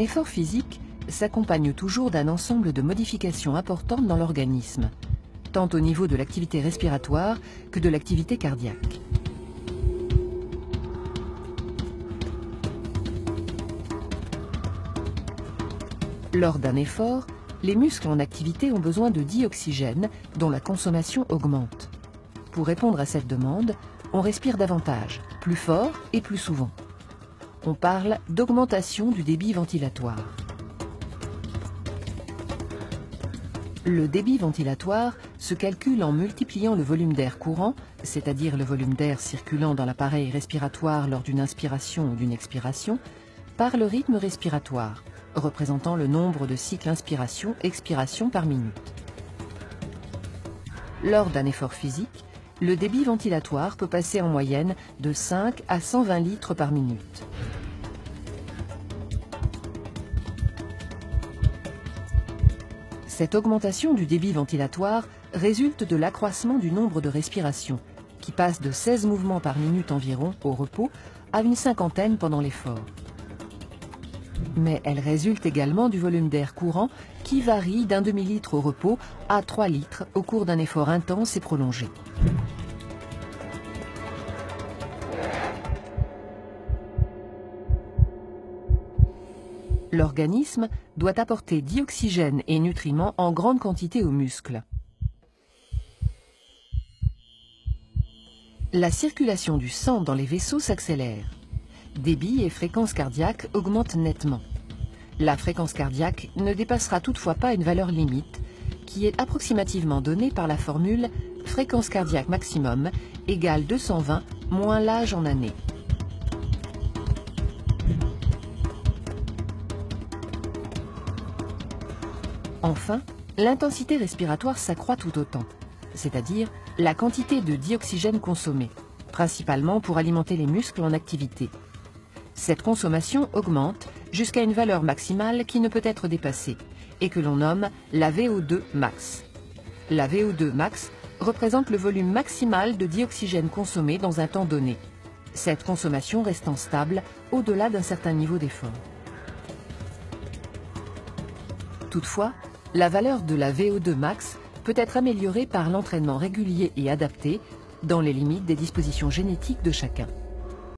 effort physique s'accompagne toujours d'un ensemble de modifications importantes dans l'organisme, tant au niveau de l'activité respiratoire que de l'activité cardiaque. Lors d'un effort, les muscles en activité ont besoin de dioxygène dont la consommation augmente. Pour répondre à cette demande, on respire davantage, plus fort et plus souvent. On parle d'augmentation du débit ventilatoire. Le débit ventilatoire se calcule en multipliant le volume d'air courant, c'est-à-dire le volume d'air circulant dans l'appareil respiratoire lors d'une inspiration ou d'une expiration, par le rythme respiratoire, représentant le nombre de cycles inspiration-expiration par minute. Lors d'un effort physique, le débit ventilatoire peut passer en moyenne de 5 à 120 litres par minute. Cette augmentation du débit ventilatoire résulte de l'accroissement du nombre de respirations, qui passe de 16 mouvements par minute environ au repos à une cinquantaine pendant l'effort. Mais elle résulte également du volume d'air courant qui varie d'un demi-litre au repos à 3 litres au cours d'un effort intense et prolongé. L'organisme doit apporter dioxygène et nutriments en grande quantité aux muscles. La circulation du sang dans les vaisseaux s'accélère. Débit et fréquence cardiaque augmentent nettement. La fréquence cardiaque ne dépassera toutefois pas une valeur limite, qui est approximativement donnée par la formule fréquence cardiaque maximum égale 220 moins l'âge en années. Enfin, l'intensité respiratoire s'accroît tout autant, c'est-à-dire la quantité de dioxygène consommée, principalement pour alimenter les muscles en activité. Cette consommation augmente jusqu'à une valeur maximale qui ne peut être dépassée et que l'on nomme la VO2 max. La VO2 max représente le volume maximal de dioxygène consommé dans un temps donné, cette consommation restant stable au-delà d'un certain niveau d'effort. Toutefois, la valeur de la VO2 max peut être améliorée par l'entraînement régulier et adapté dans les limites des dispositions génétiques de chacun.